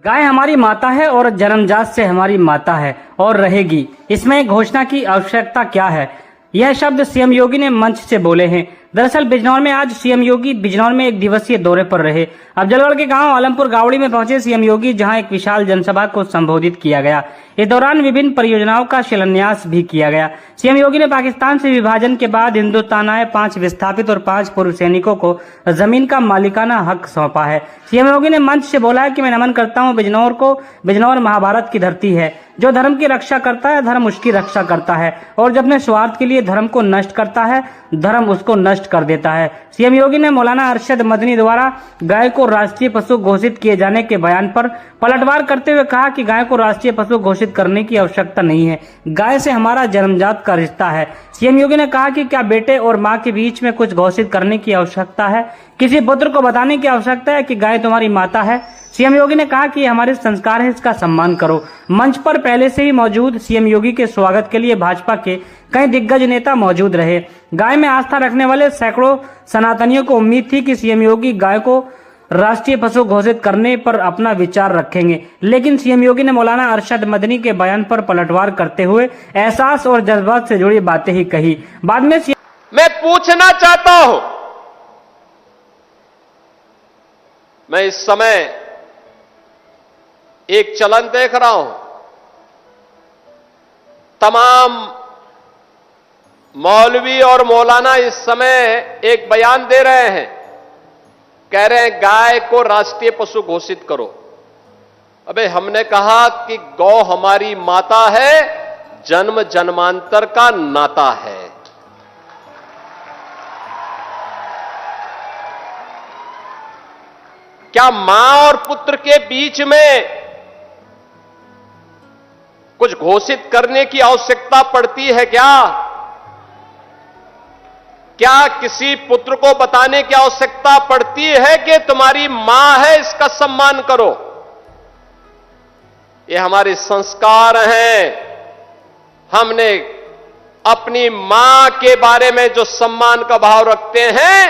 गाय हमारी माता है और जन्मजात से हमारी माता है और रहेगी। इसमें घोषणा की आवश्यकता क्या है? यह शब्द सीएम योगी ने मंच से बोले हैं। दरअसल बिजनौर में आज सीएम योगी बिजनौर में एक दिवसीय दौरे पर रहे। अफजलगढ़ के गांव आलमपुर गावड़ी में पहुंचे सीएम योगी, जहां एक विशाल जनसभा को संबोधित किया गया। इस दौरान विभिन्न परियोजनाओं का शिलान्यास भी किया गया। सीएम योगी ने पाकिस्तान से विभाजन के बाद हिंदुस्तान आए 5 विस्थापित और 5 पूर्व सैनिकों को जमीन का मालिकाना हक सौंपा है। सीएम योगी ने मंच से बोला है कि मैं नमन करता हूं बिजनौर को। बिजनौर महाभारत की धरती है। जो धर्म की रक्षा करता है, धर्म उसकी रक्षा करता है, और जब अपने स्वार्थ के लिए धर्म को नष्ट करता है, धर्म उसको नष्ट कर देता है। सीएम योगी ने मौलाना अरशद मदनी द्वारा गाय को राष्ट्रीय पशु घोषित किए जाने के बयान पर पलटवार करते हुए कहा कि गाय को राष्ट्रीय पशु घोषित करने की आवश्यकता नहीं है। गाय से हमारा जन्मजात का रिश्ता है। सीएम योगी ने कहा कि क्या बेटे और मां के बीच में कुछ घोषित करने की आवश्यकता है? किसी पुत्र को बताने की आवश्यकता है कि गाय तुम्हारी माता है? सीएम योगी ने कहा कि हमारे संस्कार है, इसका सम्मान करो। मंच पर पहले से ही मौजूद सीएम योगी के स्वागत के लिए भाजपा के कई दिग्गज नेता मौजूद रहे। गाय में आस्था रखने वाले सैकड़ों सनातनियों को उम्मीद थी कि सीएम योगी गाय को राष्ट्रीय पशु घोषित करने पर अपना विचार रखेंगे, लेकिन सीएम योगी ने मौलाना अरशद मदनी के बयान पर पलटवार करते हुए एहसास और जज्बात से जुड़ी बातें ही कही। बाद में मैं पूछना चाहता हूं, मैं इस समय एक चलन देख रहा हूं, तमाम मौलवी और मौलाना इस समय एक बयान दे रहे हैं, कह रहे हैं गाय को राष्ट्रीय पशु घोषित करो। अबे हमने कहा कि गौ हमारी माता है, जन्म जन्मांतर का नाता है। क्या मां और पुत्र के बीच में कुछ घोषित करने की आवश्यकता पड़ती है क्या? क्या किसी पुत्र को बताने की आवश्यकता पड़ती है कि तुम्हारी मां है, इसका सम्मान करो? ये हमारे संस्कार हैं। हमने अपनी मां के बारे में जो सम्मान का भाव रखते हैं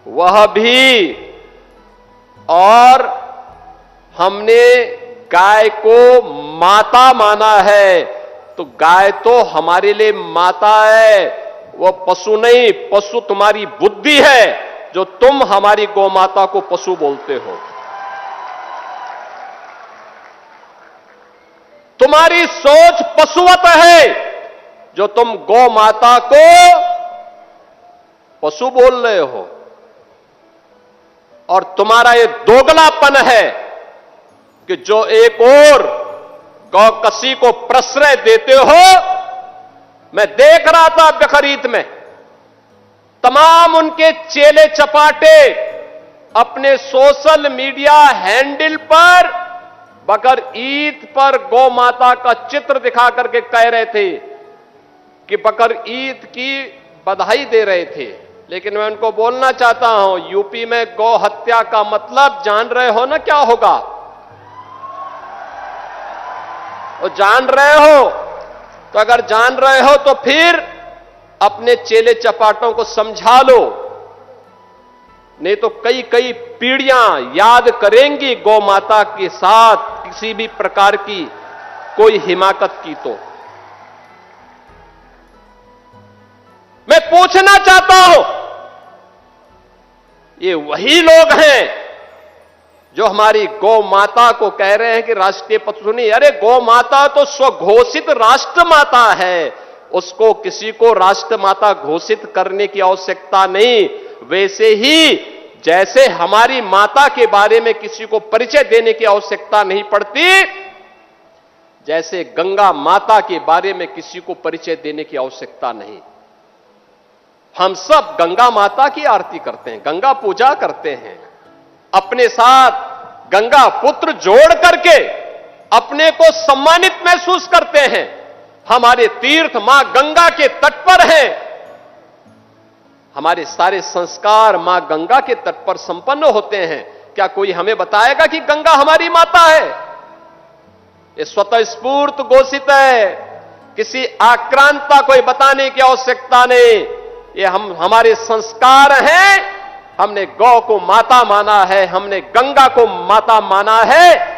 वह भी, और हमने गाय को माता माना है, तो गाय तो हमारे लिए माता है, वह पशु नहीं। पशु तुम्हारी बुद्धि है जो तुम हमारी गौ माता को पशु बोलते हो। तुम्हारी सोच पशुवत है जो तुम गौ माता को पशु बोल रहे हो, और तुम्हारा ये दोगलापन है कि जो एक और गौकसी को प्रश्रय देते हो। मैं देख रहा था बखरीद में तमाम उनके चेले चपाटे अपने सोशल मीडिया हैंडल पर बकर ईद पर गौ माता का चित्र दिखा करके कह रहे थे कि बकर ईद की बधाई दे रहे थे। लेकिन मैं उनको बोलना चाहता हूं, यूपी में गौ हत्या का मतलब जान रहे हो ना क्या होगा? वो जान रहे हो? तो अगर जान रहे हो तो फिर अपने चेले चपाटों को समझा लो, नहीं तो कई कई पीढ़ियां याद करेंगी गौ माता के साथ किसी भी प्रकार की कोई हिमाकत की। तो मैं पूछना चाहता हूं, ये वही लोग हैं जो हमारी गौ माता को कह रहे हैं कि राष्ट्रीय पशु नहीं। अरे गौ माता तो स्वघोषित राष्ट्र माता है, उसको किसी को राष्ट्र माता घोषित करने की आवश्यकता नहीं। वैसे ही जैसे हमारी माता के बारे में किसी को परिचय देने की आवश्यकता नहीं पड़ती, जैसे गंगा माता के बारे में किसी को परिचय देने की आवश्यकता नहीं। हम सब गंगा माता की आरती करते हैं, गंगा पूजा करते हैं, अपने साथ गंगा पुत्र जोड़ करके अपने को सम्मानित महसूस करते हैं। हमारे तीर्थ मां गंगा के तट पर हैं, हमारे सारे संस्कार मां गंगा के तट पर संपन्न होते हैं। क्या कोई हमें बताएगा कि गंगा हमारी माता है? ये स्वतः स्फूर्त घोषित है, किसी आक्रांता को बताने की आवश्यकता नहीं। ये हमारे संस्कार हैं। हमने गौ को माता माना है, हमने गंगा को माता माना है।